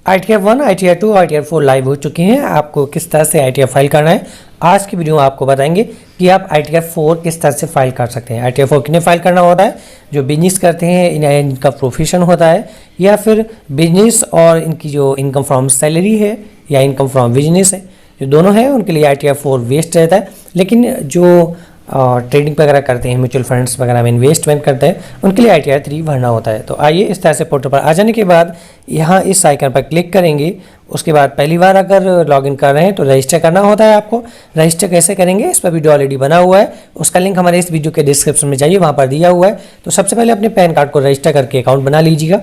ITR 1, ITR 2, ITR 4 live हो चुके हैं। आपको किस तरह से ITR फाइल करना है आज की वीडियो में आपको बताएंगे कि आप ITR 4 किस तरह से फाइल कर सकते हैं। ITR 4 किन्हें फाइल करना होता है? जो बिजनेस करते हैं, इनका प्रोफेशन होता है, या फिर बिजनेस और इनकी जो इनकम फ्रॉम सैलरी है या इनकम फ्रॉम बिजनेस है, जो दोनों है उनके लिए ITR 4 वेस्ट रहता है। लेकिन जो ट्रेडिंग वगैरह करते हैं, म्यूचुअल फंड्स वगैरह में इन्वेस्टमेंट करते हैं, उनके लिए ITR 3 भरना होता है। तो आइए इस तरह से पोर्टल पर आ जाने के बाद यहाँ इस आइकन पर क्लिक करेंगे। उसके बाद पहली बार अगर लॉगिन कर रहे हैं तो रजिस्टर करना होता है। आपको रजिस्टर कैसे करेंगे, इस पर वीडियो ऑलरेडी बना हुआ है, उसका लिंक हमारे इस वीडियो के डिस्क्रिप्शन में जाइए, वहाँ पर दिया हुआ है। तो सबसे पहले अपने पैन कार्ड को रजिस्टर करके अकाउंट बना लीजिएगा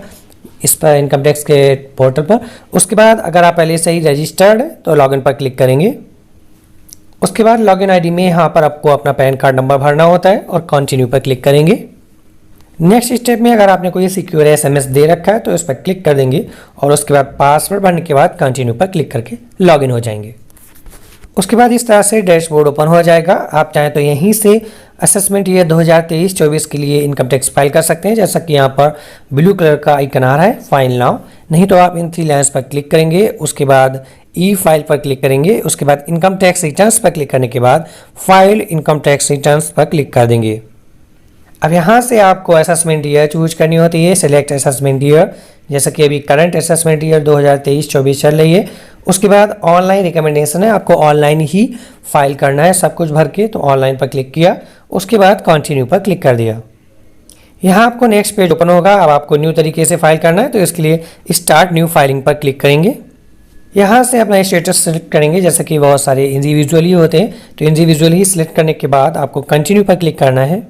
इस पर, इनकम टैक्स के पोर्टल पर। उसके बाद अगर आप पहले से ही रजिस्टर्ड है तो लॉगिन पर क्लिक करेंगे। उसके बाद लॉगिन आईडी में यहाँ पर आपको अपना पैन कार्ड नंबर भरना होता है और कंटिन्यू पर क्लिक करेंगे। नेक्स्ट स्टेप में अगर आपने कोई सिक्योर SMS दे रखा है तो इस पर क्लिक कर देंगे और उसके बाद पासवर्ड भरने के बाद कंटिन्यू पर क्लिक करके लॉगिन हो जाएंगे। उसके बाद इस तरह से डैशबोर्ड ओपन हो जाएगा। आप चाहें तो यहीं से असेसमेंट ईयर 2023-24 के लिए इनकम टैक्स फाइल कर सकते हैं, जैसा कि यहाँ पर ब्लू कलर का आइकन आ रहा है, फाइल नाउ। नहीं तो आप इन 3 लाइन्स पर क्लिक करेंगे, उसके बाद ई फाइल पर क्लिक करेंगे, उसके बाद इनकम टैक्स रिटर्न्स पर क्लिक करने के बाद फाइल इनकम टैक्स रिटर्न्स पर क्लिक कर देंगे। अब यहाँ से आपको असेसमेंट ईयर चूज करनी होती है, सिलेक्ट असेसमेंट ईयर, जैसा कि अभी करंट असेसमेंट ईयर 2023-24 चल रही है। उसके बाद ऑनलाइन रिकमेंडेशन है, आपको ऑनलाइन ही फाइल करना है सब कुछ भर के, तो ऑनलाइन पर क्लिक किया, उसके बाद कंटिन्यू पर क्लिक कर दिया। यहाँ आपको नेक्स्ट पेज ओपन होगा। अब आपको न्यू तरीके से फाइल करना है तो इसके लिए स्टार्ट न्यू फाइलिंग पर क्लिक करेंगे। यहाँ से अपना स्टेटस सेलेक्ट करेंगे, जैसे कि बहुत सारे इंडिविजुअली होते हैं, तो इंडिविजुअली सिलेक्ट करने के बाद आपको कंटिन्यू पर क्लिक करना है।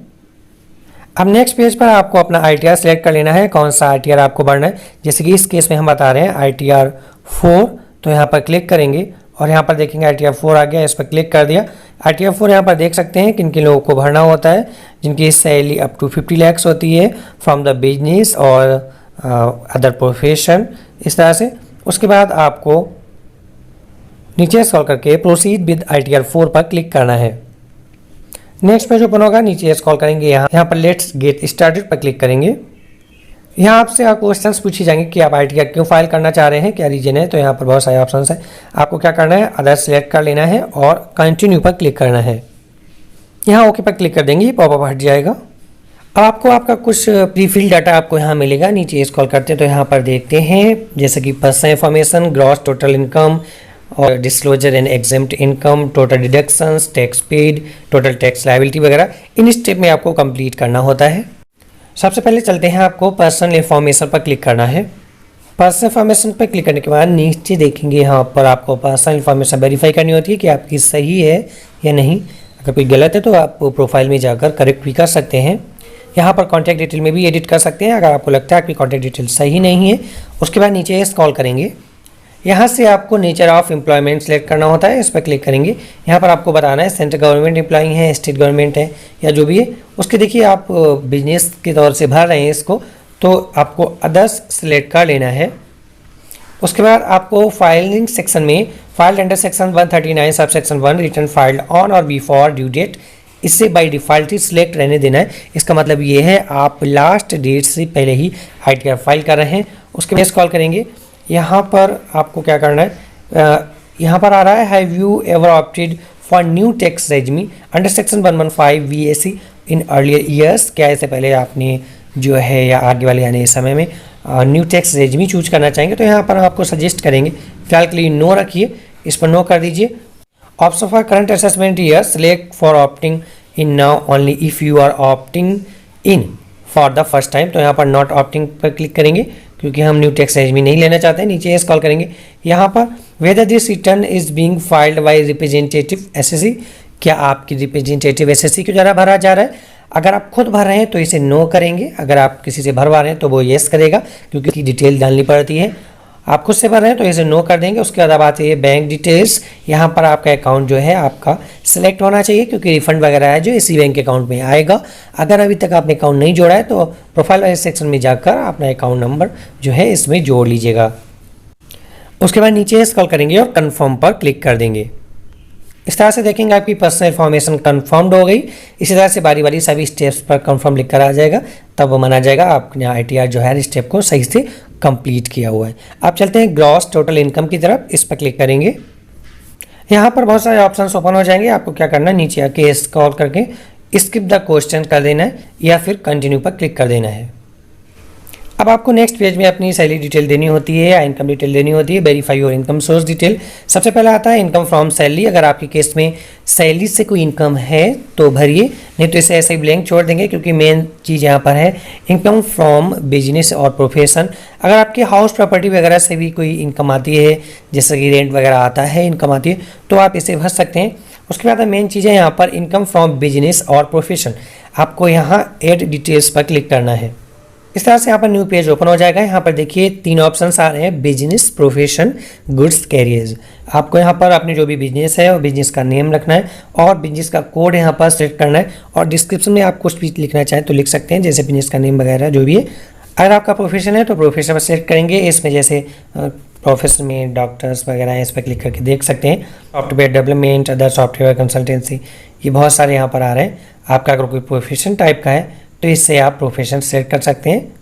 अब नेक्स्ट पेज पर आपको अपना ITR सेलेक्ट कर लेना है, कौन सा ITR आपको भरना है। जैसे कि इस केस में हम बता रहे हैं ITR 4, तो यहाँ पर क्लिक करेंगे और यहाँ पर देखेंगे ITR 4 आ गया, इस पर क्लिक कर दिया। ITR 4 यहाँ पर देख सकते हैं किन किन लोगों को भरना होता है, जिनकी सैलरी अप टू 50 lakhs होती है फ्रॉम द बिजनेस और अदर प्रोफेशन, इस तरह से। उसके बाद आपको नीचे स्क्रॉल करके प्रोसीड विद ITR 4 पर क्लिक करना है। नेक्स्ट पेज ओपन होगा, नीचे स्क्रॉल करेंगे, यहाँ पर लेट्स गेट स्टार्टेड पर क्लिक करेंगे। यहाँ आपसे क्वेश्चंस पूछे जाएंगे कि आप ITR क्यों फाइल करना चाह रहे हैं, क्या रीजन है। तो यहाँ पर बहुत सारे ऑप्शंस हैं, आपको क्या करना है, अदर सेलेक्ट कर लेना है और कंटिन्यू पर क्लिक करना है। यहाँ ओके पर क्लिक कर देंगे, पॉपअप हट जाएगा। अब आपको आपका कुछ प्रीफिल डाटा आपको यहाँ मिलेगा। नीचे स्क्रॉल करते हैं तो यहाँ पर देखते हैं, जैसे कि personal information, gross total income और disclosure and exempt income, total deductions, tax paid, total tax liability वगैरह, इन स्टेप में आपको कंप्लीट करना होता है। सबसे पहले चलते हैं, आपको पर्सनल इन्फॉर्मेशन पर क्लिक करना है। पर्सनल इन्फॉर्मेशन पर क्लिक करने के बाद नीचे देखेंगे, यहाँ पर आपको पर्सनल इन्फॉर्मेशन वेरीफाई करनी होती है कि आपकी सही है या नहीं। अगर कोई गलत है तो आप प्रोफाइल में जाकर करेक्ट भी कर सकते हैं। यहाँ पर कॉन्टैक्ट डिटेल में भी एडिट कर सकते हैं अगर आपको लगता है कि कॉन्टैक्ट डिटेल सही नहीं है। उसके बाद नीचे स्क्रॉल करेंगे, यहाँ से आपको नेचर ऑफ एम्प्लॉयमेंट सेलेक्ट करना होता है, इस पर क्लिक करेंगे। यहाँ पर आपको बताना है सेंट्रल गवर्नमेंट एम्प्लॉई है, स्टेट गवर्नमेंट है, या जो भी है। उसके देखिए आप बिजनेस के तौर से भर रहे हैं इसको, तो आपको अदर्स सेलेक्ट कर लेना है। उसके बाद आपको फाइलिंग सेक्शन में filed under section 139 sub section 1 return filed on और बिफोर ड्यू डेट, इससे बाय डिफ़ॉल्ट ही सिलेक्ट रहने देना है। इसका मतलब ये है आप लास्ट डेट से पहले ही ITR फाइल कर रहे हैं। उसके बाद स्क्रॉल करेंगे, यहाँ पर आपको क्या करना है, यहाँ पर आ रहा है have you ever opted for new tax regime under section 115 VAC in earlier years, क्या इससे पहले आपने जो है या आगे वाले आने समय में न्यू टैक्स रेजिमी चूज करना चाहेंगे। तो यहाँ पर आपको सजेस्ट करेंगे, फिलहाल के लिए नो रखिए, इस पर नो कर दीजिए। Option for current assessment year select for opting in now only if you are opting in for the first time, तो यहाँ पर नॉट ऑप्टिंग पर क्लिक करेंगे क्योंकि हम न्यू टैक्स रेजिमी नहीं लेना चाहते हैं। नीचे स्क्रॉल करेंगे, यहाँ पर whether this return is being filed by representative SSC, क्या आपकी रिप्रेजेंटेटिव SSC के द्वारा भरा जा रहा है। अगर आप खुद भर रहे हैं तो इसे नो करेंगे, अगर आप किसी से भरवा रहे हैं तो वो येस करेगा क्योंकि इसकी डिटेल डालनी पड़ती है। आप खुद से भर रहे हैं तो इसे नो कर देंगे। उसके बाद आती है बैंक डिटेल्स, यहाँ पर आपका अकाउंट जो है आपका सिलेक्ट होना चाहिए क्योंकि रिफंड वगैरह है जो इसी बैंक अकाउंट में आएगा। अगर अभी तक आपने अकाउंट नहीं जोड़ा है तो प्रोफाइल वाले सेक्शन में जाकर अपना अकाउंट नंबर जो है इसमें जोड़ लीजिएगा। उसके बाद नीचे स्क्रॉल करेंगे और कन्फर्म पर क्लिक कर देंगे। इस तरह से देखेंगे आपकी पर्सनल इन्फॉर्मेशन कन्फर्म्ड हो गई। इसी तरह से बारी बारी सभी स्टेप्स पर कन्फर्म लिख कर आ जाएगा, तब वो माना जाएगा आपने ITR जो है स्टेप को सही से कंप्लीट किया हुआ है। अब चलते हैं ग्रॉस टोटल इनकम की तरफ, इस पर क्लिक करेंगे। यहाँ पर बहुत सारे ऑप्शंस ओपन हो जाएंगे। आपको क्या करना है, नीचे आके स्क्रॉल करके स्किप द क्वेश्चन कर देना है या फिर कंटिन्यू पर क्लिक कर देना है। अब आपको नेक्स्ट पेज में अपनी सैलरी डिटेल देनी होती है या इनकम डिटेल देनी होती है। Verify your income source detail. सबसे पहले आता है इनकम फ्रॉम सैलरी। अगर आपके केस में सैलरी से कोई इनकम है तो भरिए, नहीं तो इसे ऐसे ही ब्लैंक छोड़ देंगे, क्योंकि मेन चीज़ यहाँ पर है इनकम फ्रॉम बिजनेस और प्रोफेशन। अगर आपके हाउस प्रॉपर्टी वगैरह से भी कोई इनकम आती है, जैसे कि रेंट वगैरह आता है, इनकम आती है, तो आप इसे भर सकते हैं। उसके बाद मेन चीज़ है यहाँ पर इनकम फ्रॉम बिजनेस और प्रोफेशन। आपको यहाँ ऐड डिटेल्स पर क्लिक करना है। इस तरह से यहाँ पर न्यू पेज ओपन हो जाएगा। यहाँ पर देखिए 3 ऑप्शंस आ रहे हैं, बिजनेस, प्रोफेशन, गुड्स, कैरियर्स। आपको यहाँ पर अपने जो भी बिजनेस है वो बिजनेस का नेम रखना है और बिजनेस का कोड यहाँ पर सेलेक्ट करना है, और डिस्क्रिप्शन में आप कुछ भी लिखना चाहें तो लिख सकते हैं, जैसे बिजनेस का नेम वगैरह जो भी है। अगर आपका प्रोफेशन है तो प्रोफेशन पर सेलेक्ट करेंगे। इसमें जैसे प्रोफेशन में डॉक्टर्स वगैरह हैं, इस पर क्लिक करके देख सकते हैं। Software development, other software consultancy, ये बहुत सारे यहाँ पर आ रहे हैं। आपका अगर कोई प्रोफेशन टाइप का है तो इससे आप प्रोफेशन सेलेक्ट कर सकते हैं।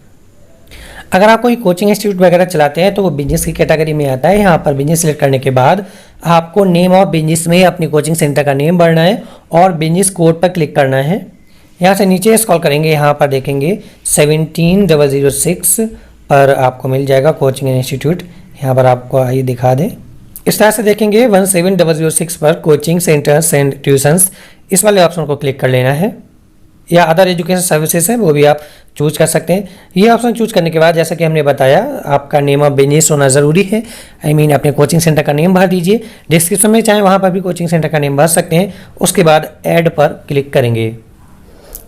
अगर आप कोई कोचिंग इंस्टीट्यूट वगैरह चलाते हैं तो वो बिजनेस की कैटेगरी में आता है। यहाँ पर बिजनेस सेलेक्ट करने के बाद आपको नेम ऑफ बिजनेस में अपनी कोचिंग सेंटर का नेम भरना है और बिजनेस कोड पर क्लिक करना है। यहाँ से नीचे स्क्रॉल करेंगे, यहाँ पर देखेंगे 17006 पर आपको मिल जाएगा कोचिंग इंस्टीट्यूट। यहाँ पर आपको आइए दिखा दें, इस तरह से देखेंगे 17006 पर कोचिंग सेंटर्स एंड ट्यूशंस, इस वाले ऑप्शन को क्लिक कर लेना है। या अदर एजुकेशन सर्विसेज है वो भी आप चूज कर सकते हैं। ये ऑप्शन चूज करने के बाद जैसा कि हमने बताया आपका नेम ऑफ बिजनेस होना ज़रूरी है। अपने कोचिंग सेंटर का नेम भर दीजिए। डिस्क्रिप्शन में चाहे वहाँ पर भी कोचिंग सेंटर का नेम भर सकते हैं। उसके बाद ऐड पर क्लिक करेंगे।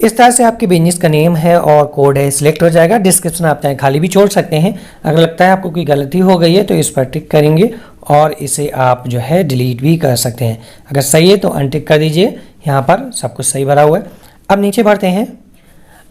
इस तरह से आपके बिजनेस का नेम है और कोड है सिलेक्ट हो जाएगा। डिस्क्रिप्शन आप चाहे खाली भी छोड़ सकते हैं। अगर लगता है आपको कोई गलती हो गई है तो इस पर टिक करेंगे और इसे आप जो है डिलीट भी कर सकते हैं। अगर सही है तो अनटिक कर दीजिए। यहाँ पर सब कुछ सही भरा हुआ है। अब नीचे बढ़ते हैं।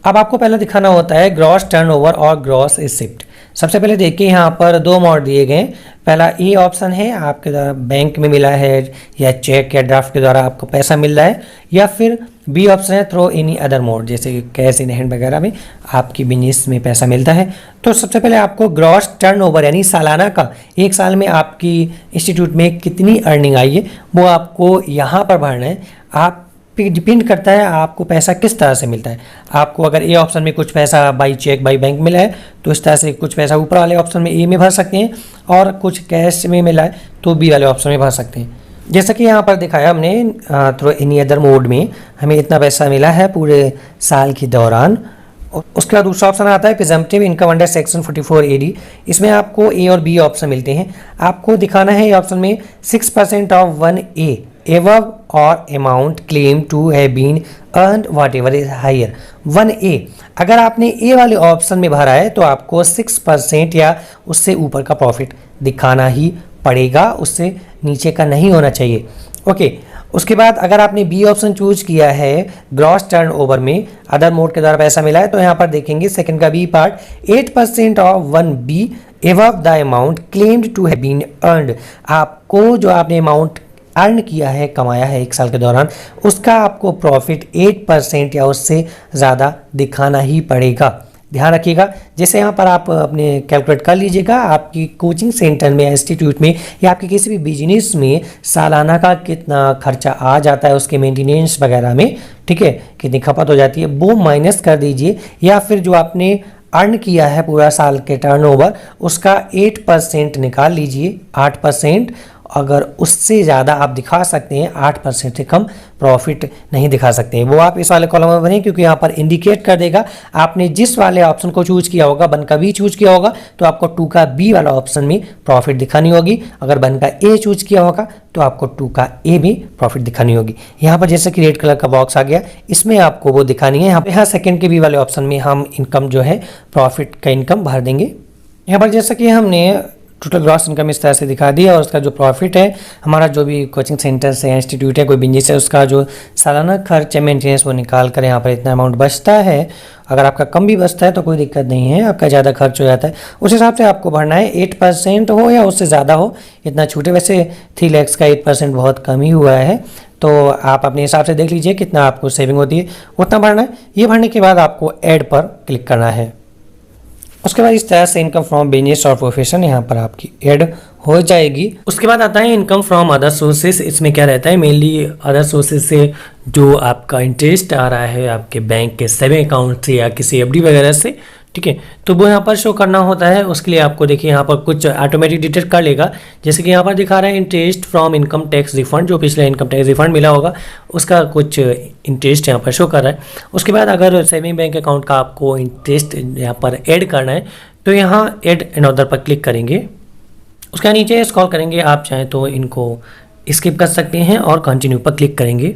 अब आपको पहले दिखाना होता है ग्रॉस टर्नओवर और ग्रॉस रिसिप्ट। सबसे पहले देखिए यहाँ पर 2 मोड दिए गए। पहला ए ऑप्शन है, आपके द्वारा बैंक में मिला है या चेक या ड्राफ्ट के द्वारा आपको पैसा मिल रहा है, या फिर बी ऑप्शन है थ्रो एनी अदर मोड, जैसे कैश इन हैंड वगैरह में आपकी बिजनेस में पैसा मिलता है। तो सबसे पहले आपको ग्रॉस टर्नओवर यानी सालाना का, एक साल में आपकी इंस्टीट्यूट में कितनी अर्निंग आई है वो आपको यहाँ पर भरना है। आप डिपेंड करता है आपको पैसा किस तरह से मिलता है। आपको अगर ए ऑप्शन में कुछ पैसा बाई चेक बाई बैंक मिला है तो इस तरह से कुछ पैसा ऊपर वाले ऑप्शन में ए में भर सकते हैं, और कुछ कैश में मिला है तो बी वाले ऑप्शन में भर सकते हैं। जैसा कि यहाँ पर दिखाया हमने थ्रू एनी अदर मोड में हमें इतना पैसा मिला है पूरे साल के दौरान। उसके बाद दूसरा ऑप्शन आता है presumptive income under section 44 AD। इसमें आपको ए और बी ऑप्शन मिलते हैं। आपको दिखाना है ये ऑप्शन में 6% of 1A above or amount claimed to have been earned whatever is higher 1A। अगर आपने ए वाले ऑप्शन में भरा है तो आपको 6% या उससे ऊपर का प्रॉफिट दिखाना ही पड़ेगा, उससे नीचे का नहीं होना चाहिए। ओके, उसके बाद अगर आपने बी ऑप्शन चूज किया है ग्रॉस टर्नओवर में अदर मोड के द्वारा पैसा मिला है तो यहाँ पर देखेंगे सेकंड का B part 8% of 1B above the amount claimed to have been earned। आपको जो आपने अमाउंट अर्न किया है, कमाया है एक साल के दौरान, उसका आपको प्रॉफिट 8% या उससे ज़्यादा दिखाना ही पड़ेगा। ध्यान रखिएगा। जैसे यहाँ पर आप अपने कैलकुलेट कर लीजिएगा आपकी कोचिंग सेंटर में, इंस्टीट्यूट में या आपके किसी भी बिजनेस में सालाना का कितना खर्चा आ जाता है उसके मेंटेनेंस वगैरह में, ठीक है, कितनी खपत हो जाती है वो माइनस कर दीजिए, या फिर जो आपने अर्न किया है पूरा साल के टर्नओवर उसका 8% निकाल लीजिए। 8% अगर उससे ज़्यादा आप दिखा सकते हैं, 8% से कम प्रॉफिट नहीं दिखा सकते हैं, वो आप इस वाले कॉलम में बने, क्योंकि यहाँ पर इंडिकेट कर देगा आपने जिस वाले ऑप्शन को चूज किया होगा, 1 का बी चूज किया होगा तो आपको 2 का बी वाला ऑप्शन में प्रॉफिट दिखानी होगी। अगर 1 का ए चूज किया होगा तो आपको 2 का ए भी प्रॉफिट दिखानी होगी। यहाँ पर जैसे कि रेड कलर का बॉक्स आ गया, इसमें आपको वो दिखानी है। यहाँ सेकंड के बी वाले ऑप्शन में हम इनकम जो है प्रॉफिट का इनकम भर देंगे। यहाँ पर जैसा कि हमने टोटल ग्रॉस इनकम इस तरह से दिखा दिया, और उसका जो प्रॉफिट है, हमारा जो भी कोचिंग सेंटर्स है, इंस्टीट्यूट है, कोई बिजनेस है, उसका जो सालाना खर्च है मेंटेनेंस वो निकाल कर यहाँ पर इतना अमाउंट बचता है। अगर आपका कम भी बचता है तो कोई दिक्कत नहीं है, आपका ज़्यादा खर्च हो जाता है उस हिसाब से आपको भरना है। 8% हो या उससे ज़्यादा हो, इतना छूटे। वैसे 3 लाख का 8% बहुत कम ही हुआ है, तो आप अपने हिसाब से देख लीजिए कितना आपको सेविंग होती है, उतना भरना है। ये भरने के बाद आपको ऐड पर क्लिक करना है। उसके बाद इस तरह से इनकम फ्रॉम बिजनेस और प्रोफेशन यहाँ पर आपकी ऐड हो जाएगी। उसके बाद आता है इनकम फ्रॉम अदर सोर्सेज। इसमें क्या रहता है, मेनली अदर सोर्सेज से जो आपका इंटरेस्ट आ रहा है आपके बैंक के सेविंग अकाउंट से या किसी एफडी वगैरह से, ठीक है, तो वो यहाँ पर शो करना होता है। उसके लिए आपको देखिए यहाँ पर कुछ ऑटोमेटिक डिटेक्ट कर लेगा। जैसे कि यहाँ पर दिखा रहा है interest from income tax refund, जो पिछला इनकम टैक्स रिफंड मिला होगा उसका कुछ इंटरेस्ट यहाँ पर शो कर रहा है। उसके बाद अगर सेविंग बैंक अकाउंट का आपको इंटरेस्ट यहाँ पर ऐड करना है तो यहाँ ऐड अनदर पर क्लिक करेंगे। उसके नीचे स्क्रॉल करेंगे, आप चाहें तो इनको स्किप कर सकते हैं और कंटिन्यू पर क्लिक करेंगे।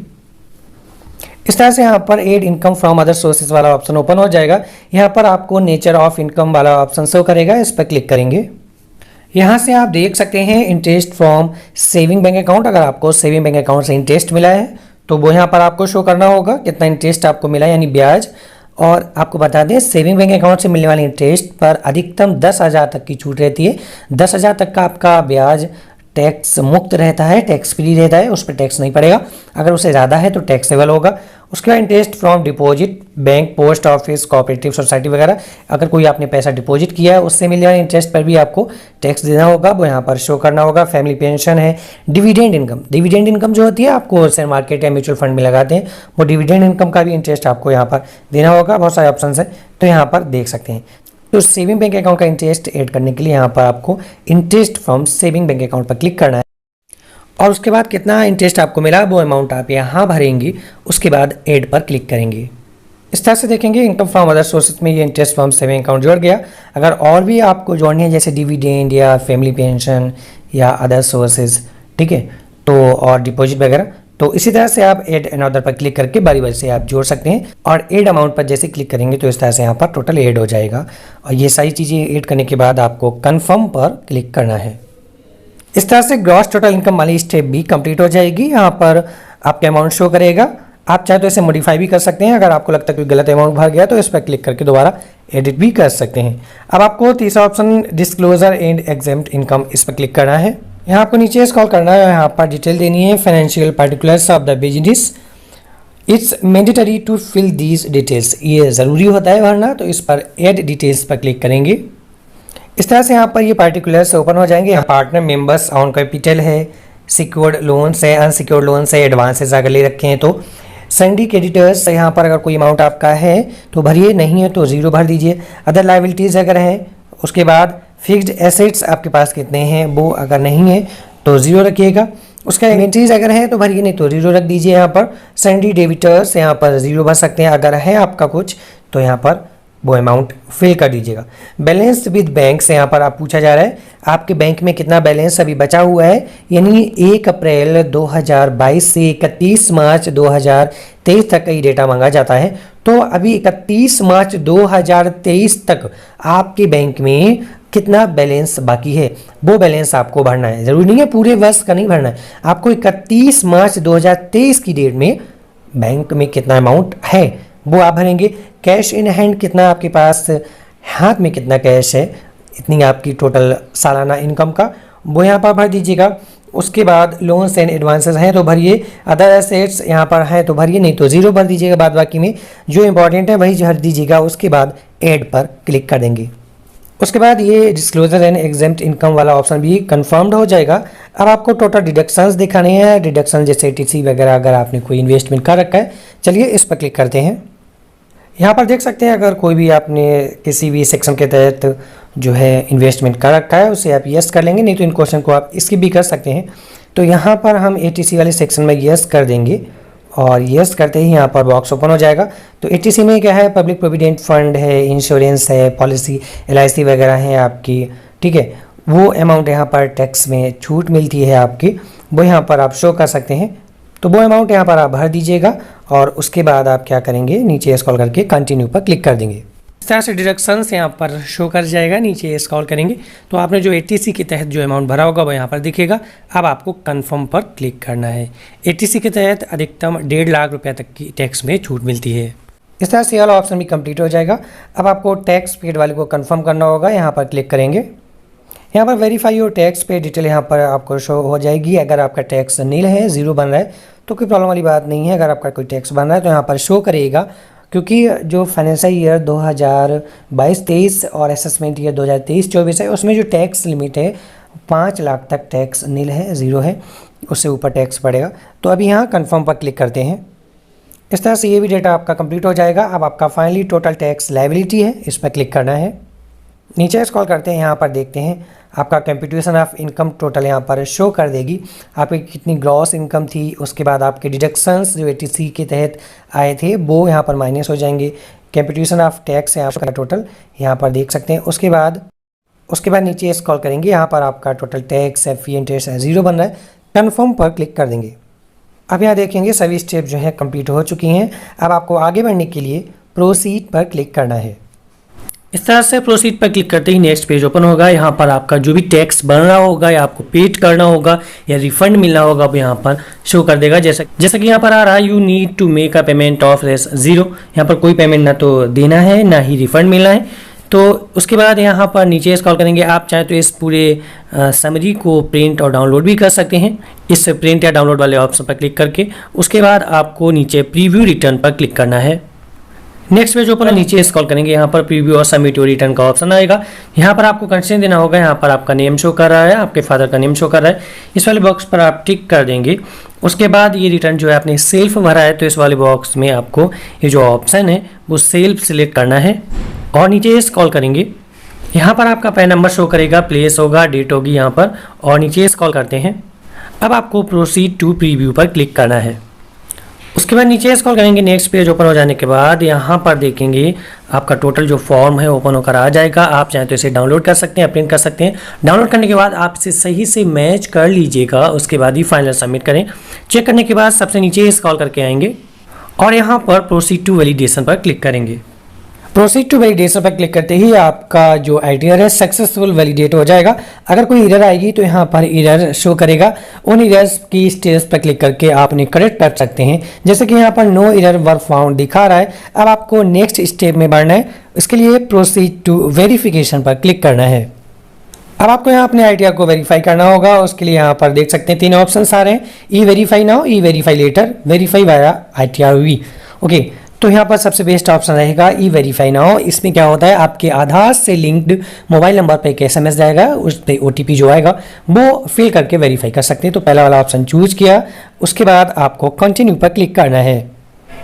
इस तरह से यहाँ पर add income from other sources वाला ऑप्शन ओपन हो जाएगा। यहाँ पर आपको नेचर ऑफ इनकम वाला ऑप्शन शो करेगा, इस पर क्लिक करेंगे। यहाँ से आप देख सकते हैं interest from saving bank account. अगर आपको सेविंग बैंक अकाउंट से इंटरेस्ट मिला है तो वो यहाँ पर आपको शो करना होगा कितना इंटरेस्ट आपको मिला, यानी ब्याज। और आपको बता दें सेविंग बैंक अकाउंट से मिलने वाले इंटरेस्ट पर अधिकतम 10,000 तक की छूट रहती है। 10,000 तक का आपका ब्याज टैक्स मुक्त रहता है, टैक्स फ्री रहता है, उस पर टैक्स नहीं पड़ेगा। अगर उससे ज़्यादा है तो टैक्सेबल होगा। उसके बाद interest from deposit bank, post office, cooperative society वगैरह, अगर कोई आपने पैसा डिपॉजिट किया है उससे मिलने वाले इंटरेस्ट पर भी आपको टैक्स देना होगा, वो यहाँ पर शो करना होगा। फैमिली पेंशन है। डिविडेंड इनकम, डिविडेंड इनकम जो होती है आपको शेयर मार्केट या म्यूचुअल फंड में लगाते हैं, वो डिविडेंड इनकम का भी इंटरेस्ट आपको यहाँ पर देना होगा। बहुत सारे ऑप्शन है तो यहाँ पर देख सकते हैं। तो सेविंग बैंक अकाउंट का इंटरेस्ट ऐड करने के लिए यहाँ पर आपको interest from saving bank account पर क्लिक करना है और उसके बाद कितना इंटरेस्ट आपको मिला वो अमाउंट आप यहाँ भरेंगे। उसके बाद ऐड पर क्लिक करेंगे। इस तरह से देखेंगे इनकम फ्रॉम अदर सोर्सेज में ये इंटरेस्ट फ्रॉम सेविंग अकाउंट जुड़ गया। अगर और भी आपको जोड़नी है जैसे डिविडेंड या फैमिली पेंशन या अदर सोर्सेज, ठीक है, तो और डिपॉजिट वगैरह, तो इसी तरह से आप ऐड अनदर पर क्लिक करके बारी बारी से आप जोड़ सकते हैं। और ऐड अमाउंट पर जैसे क्लिक करेंगे तो इस तरह से यहाँ पर टोटल ऐड हो जाएगा। और ये सारी चीज़ें ऐड करने के बाद आपको कन्फर्म पर क्लिक करना है। इस तरह से ग्रॉस टोटल इनकम वाली स्टेप भी कंप्लीट हो जाएगी। यहाँ पर आपका अमाउंट शो करेगा। आप चाहे तो इसे मॉडिफाई भी कर सकते हैं। अगर आपको लगता है कोई गलत अमाउंट भर गया तो इस पर क्लिक करके दोबारा एडिट भी कर सकते हैं। अब आपको तीसरा option disclosure and exempt income, इस पर क्लिक करना है। यहाँ आपको नीचे स्क्रॉल करना है, यहाँ पर डिटेल देनी है financial particulars of the business. It's mandatory to fill these details, ये ज़रूरी होता है भरना, तो इस पर ऐड डिटेल्स पर क्लिक करेंगे। इस तरह से यहाँ पर ये पार्टिकुलर्स ओपन हो जाएंगे। यहाँ पार्टनर मेंबर्स ऑन कैपिटल है, सिक्योर्ड लोन्स है, अनसिक्योर्ड लोन्स है, एडवांसेस अगर ले रखे हैं तो, सैंडी क्रेडिटर्स, यहाँ पर अगर कोई अमाउंट आपका है तो भरिए, नहीं है तो ज़ीरो भर दीजिए। अदर लाइबिलिटीज़ अगर हैं, उसके बाद फिक्स्ड एसेट्स आपके पास कितने हैं वो अगर नहीं है तो ज़ीरो रखिएगा। उसका इन्वेंट्रीज अगर है तो भरिए, नहीं तो ज़ीरो रख दीजिए। यहाँ पर सैंडी डेबिटर्स यहाँ पर ज़ीरो भर सकते हैं। अगर है आपका कुछ तो यहाँ पर वो अमाउंट फिल कर दीजिएगा। बैलेंस विद बैंक से यहाँ पर आप पूछा जा रहा है आपके बैंक में कितना बैलेंस अभी बचा हुआ है, यानी 1 अप्रैल 2022 से 31 मार्च 2023 तक का ही डेटा मांगा जाता है। तो अभी 31 मार्च 2023 तक आपके बैंक में कितना बैलेंस बाकी है वो बैलेंस आपको भरना है। ज़रूरी नहीं है पूरे वर्ष का नहीं भरना है, आपको 31 मार्च 2023 की डेट में बैंक में कितना अमाउंट है वो आप भरेंगे। कैश इन हैंड कितना आपके पास हाथ में कितना कैश है, इतनी आपकी टोटल सालाना इनकम का, वो यहाँ पर भर दीजिएगा। उसके बाद लोन्स एंड एडवांसेस हैं तो भरिए। अदर एसेट्स यहाँ पर हैं तो भरिए, नहीं तो ज़ीरो भर दीजिएगा। बाद बाकी में जो इंपॉर्टेंट है वही भर दीजिएगा। उसके बाद ऐड पर क्लिक कर देंगे। उसके बाद ये डिस्क्लोजर एंड एग्जेम्प्ट इनकम वाला ऑप्शन भी कंफर्म्ड हो जाएगा। अब आपको टोटल डिडक्शंस दिखाने हैं। डिडक्शन जैसे टीसी वगैरह अगर आपने कोई इन्वेस्टमेंट कर रखा है, चलिए इस पर क्लिक करते हैं। यहाँ पर देख सकते हैं अगर कोई भी आपने किसी भी सेक्शन के तहत जो है इन्वेस्टमेंट कर रखा है उसे आप यस कर लेंगे, नहीं तो इन क्वेश्चन को आप स्किप भी कर सकते हैं। तो यहाँ पर हम एटीसी वाले सेक्शन में यस कर देंगे और यस करते ही यहाँ पर बॉक्स ओपन हो जाएगा। तो एटीसी में क्या है, पब्लिक प्रोविडेंट फंड है, इंश्योरेंस है, पॉलिसी एलआईसी वगैरह है आपकी, ठीक है, वो अमाउंट यहाँ पर टैक्स में छूट मिलती है आपकी, वो यहाँ पर आप शो कर सकते हैं। तो वो अमाउंट यहाँ पर आप भर दीजिएगा और उसके बाद आप क्या करेंगे, नीचे स्क्रॉल करके कंटिन्यू पर क्लिक कर देंगे। इस तरह से डिडक्शंस यहाँ पर शो कर जाएगा। नीचे स्क्रॉल करेंगे तो आपने जो एटीसी के तहत जो अमाउंट भरा होगा वो यहाँ पर दिखेगा। अब आपको कंफर्म पर क्लिक करना है। एटीसी के तहत अधिकतम 1.5 लाख रुपये तक की टैक्स में छूट मिलती है। इस तरह से वाला ऑप्शन भी कंप्लीट हो जाएगा। अब आपको टैक्स पेड वाले को कंफर्म करना होगा, यहाँ पर क्लिक करेंगे। यहाँ पर वेरीफाई योर टैक्स पे डिटेल यहाँ पर आपको शो हो जाएगी। अगर आपका टैक्स नील है, ज़ीरो बन रहा है तो कोई प्रॉब्लम वाली बात नहीं है। अगर आपका कोई टैक्स बन रहा है तो यहाँ पर शो करेगा क्योंकि जो फाइनेंशियल ईयर 2022-23 और असेसमेंट ईयर 2023-24 है उसमें जो टैक्स लिमिट है 5 लाख तक टैक्स नील है, ज़ीरो है, उससे ऊपर टैक्स पड़ेगा। तो अभी यहाँ कंफर्म पर क्लिक करते हैं। इस तरह से ये भी डेटा आपका कंप्लीट हो जाएगा। अब आपका फाइनली टोटल टैक्स लायबिलिटी है, इस पर क्लिक करना है। नीचे स्क्रॉल करते हैं, यहाँ पर देखते हैं आपका कंप्यूटेशन ऑफ इनकम टोटल यहाँ पर शो कर देगी आपकी कितनी ग्रॉस इनकम थी। उसके बाद आपके डिडक्शंस जो ATC के तहत आए थे वो यहाँ पर माइनस हो जाएंगे। कंप्यूटेशन ऑफ टैक्स है आपका टोटल यहाँ पर देख सकते हैं। उसके बाद नीचे स्क्रॉल करेंगे, यहाँ पर आपका टोटल टैक्स है, फी इंटरेस्ट है, ज़ीरो बन रहा है। कन्फर्म पर क्लिक कर देंगे। अब यहाँ देखेंगे सभी स्टेप जो है कंप्लीट हो चुकी हैं। अब आपको आगे बढ़ने के लिए प्रोसीड पर क्लिक करना है। इस तरह से प्रोसीड पर क्लिक करते ही नेक्स्ट पेज ओपन होगा। यहाँ पर आपका जो भी टैक्स बन रहा होगा या आपको पेड करना होगा या रिफंड मिलना होगा वो यहाँ पर शो कर देगा। जैसा कि यहाँ पर आ रहा है, you need to make a payment of Rs zero. यहाँ पर कोई पेमेंट ना तो देना है ना ही रिफंड मिलना है। तो उसके बाद यहाँ पर नीचे स्क्रॉल करेंगे, आप चाहें तो इस पूरे समरी को प्रिंट और डाउनलोड भी कर सकते हैं इस प्रिंट या डाउनलोड वाले ऑप्शन पर क्लिक करके। उसके बाद आपको नीचे प्रीव्यू रिटर्न पर क्लिक करना है। नेक्स्ट पेज ऊपर नीचे स्क्रॉल करेंगे, यहाँ पर प्रीव्यू और सबमिट योर रिटर्न का ऑप्शन आएगा। यहाँ पर आपको कंसेंट देना होगा। यहाँ पर आपका नेम शो कर रहा है, आपके फादर का नेम शो कर रहा है, इस वाले बॉक्स पर आप टिक कर देंगे। उसके बाद ये रिटर्न जो है आपने सेल्फ भरा है तो इस वाले बॉक्स में आपको ये जो ऑप्शन है वो सेल्फ सिलेक्ट करना है और नीचे स्क्रॉल करेंगे। यहाँ पर आपका पैन नंबर शो करेगा, प्लेस होगा, डेट होगी यहाँ पर, और नीचे स्क्रॉल करते हैं। अब आपको प्रोसीड टू प्रीव्यू पर क्लिक करना है। उसके बाद नीचे स्क्रॉल करेंगे, नेक्स्ट पेज ओपन हो जाने के बाद यहाँ पर देखेंगे आपका टोटल जो फॉर्म है ओपन होकर आ जाएगा। आप चाहें तो इसे डाउनलोड कर सकते हैं, प्रिंट कर सकते हैं। डाउनलोड करने के बाद आप इसे सही से मैच कर लीजिएगा, उसके बाद ही फाइनल सबमिट करें। चेक करने के बाद सबसे नीचे स्क्रॉल करके आएंगे और यहाँ पर प्रोसीड टू वैलिडेशन पर क्लिक करेंगे। प्रोसीड टू वैलिडेशन पर क्लिक करते ही आपका जो आईटीआर है सक्सेसफुल वैलिडेट हो जाएगा। अगर कोई एरर आएगी तो यहाँ पर एरर शो करेगा, उन एरर्स की स्टेटस पर क्लिक करके आप उन्हें करेक्ट कर सकते हैं। जैसे कि यहाँ पर नो एरर वर फाउंड दिखा रहा है। अब आपको नेक्स्ट स्टेप में बढ़ना है, इसके लिए प्रोसीड टू वेरिफिकेशन पर क्लिक करना है। अब आपको यहाँ अपने आईटीआर को वेरीफाई करना होगा। उसके लिए यहाँ पर देख सकते हैं 3 ऑप्शन आ रहे हैं, e verify now, e verify later, verify via ITRV। Okay, तो यहाँ पर सबसे बेस्ट ऑप्शन रहेगा ई वेरीफाई नाउ। इसमें क्या होता है, आपके आधार से लिंक्ड मोबाइल नंबर पे एक SMS जाएगा, उस पर OTP जो आएगा वो फिल करके वेरीफाई कर सकते हैं। तो पहला वाला ऑप्शन चूज किया, उसके बाद आपको कंटिन्यू पर क्लिक करना है।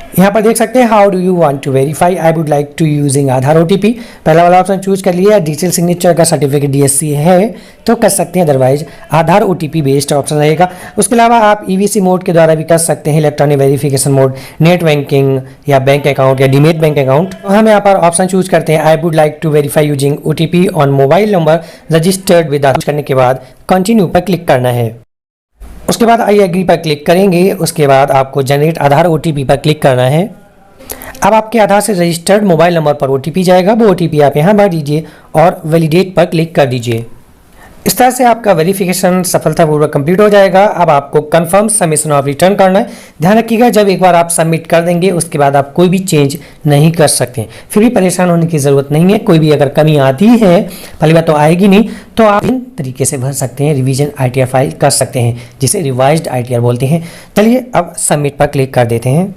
यहाँ पर देख सकते हैं how do you want to verify, I would like to using Aadhaar OTP। पहला वाला ऑप्शन चूज कर लिया। डिजिटल सिग्नेचर का सर्टिफिकेट DSC है तो कर सकते हैं, otherwise Aadhaar OTP based option रहेगा। उसके अलावा आप EVC मोड के द्वारा भी कर सकते हैं, electronic verification mode, net banking या बैंक अकाउंट या डीमेट बैंक अकाउंट। तो हम यहाँ पर ऑप्शन चूज करते हैं, I would like to verify using OTP on mobile number registered with Aadhaar. करने के बाद कंटिन्यू पर क्लिक करना है। उसके बाद आई एग्री पर क्लिक करेंगे। उसके बाद आपको जनरेट आधार OTP पर क्लिक करना है। अब आपके आधार से रजिस्टर्ड मोबाइल नंबर पर OTP जाएगा, वो OTP आप यहाँ भर दीजिए और वैलिडेट पर क्लिक कर दीजिए। इस तरह से आपका वेरिफिकेशन सफलतापूर्वक कंप्लीट हो जाएगा। अब आपको कंफर्म सबमिशन ऑफ रिटर्न करना है। ध्यान रखिएगा, जब एक बार आप सबमिट कर देंगे उसके बाद आप कोई भी चेंज नहीं कर सकते। फिर भी परेशान होने की ज़रूरत नहीं है। कोई भी अगर कमी आती है, पहली बात तो आएगी नहीं, तो आप इन तरीके से भर सकते हैं, रिवीजन ITR फाइल कर सकते हैं, जिसे रिवाइज्ड ITR बोलते हैं। चलिए अब सबमिट पर क्लिक कर देते हैं।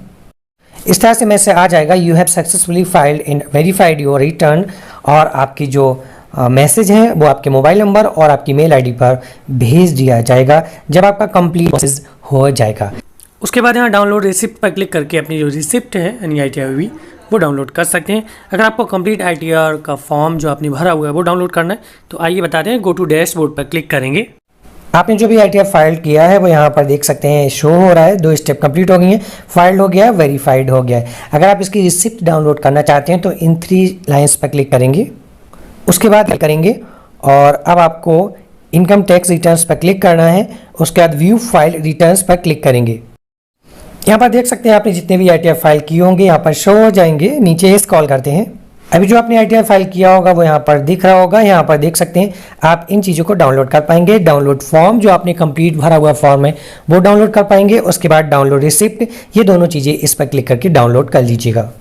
इस तरह से मैसेज आ जाएगा, you have successfully filed and verified your return, और आपकी जो मैसेज है वो आपके मोबाइल नंबर और आपकी मेल ID पर भेज दिया जाएगा जब आपका कंप्लीट प्रोसेस हो जाएगा। उसके बाद यहाँ डाउनलोड रिसिप्ट पर क्लिक करके अपनी जो रिसिप्ट है यानी ITRV वो डाउनलोड कर सकते हैं। अगर आपको कंप्लीट ITR का फॉर्म जो आपने भरा हुआ है वो डाउनलोड करना है तो आइए बताते हैं, गो टू डैशबोर्ड पर क्लिक करेंगे। आपने जो भी ITR फाइल किया है वो यहाँ पर देख सकते हैं शो हो रहा है। 2 स्टेप कंप्लीट हो गई हैं, फाइल्ड हो गया है, वेरीफाइड हो गया है। अगर आप इसकी रिसिप्ट डाउनलोड करना चाहते हैं तो इन 3 लाइन्स पर क्लिक करेंगे। उसके बाद क्लिक करेंगे और अब आपको इनकम टैक्स रिटर्न्स पर क्लिक करना है। उसके बाद व्यू फाइल रिटर्न्स पर क्लिक करेंगे। यहाँ पर देख सकते हैं आपने जितने भी ITR फाइल किए होंगे यहाँ पर शो हो जाएंगे। नीचे स्क्रॉल करते हैं, अभी जो आपने ITR फाइल किया होगा वो यहाँ पर दिख रहा होगा। यहाँ पर देख सकते हैं आप इन चीज़ों को डाउनलोड कर पाएंगे। डाउनलोड फॉर्म जो आपने कंप्लीट भरा हुआ फॉर्म है वो डाउनलोड कर पाएंगे। उसके बाद डाउनलोड रिसिप्ट, ये दोनों चीज़ें इस पर क्लिक करके डाउनलोड कर लीजिएगा।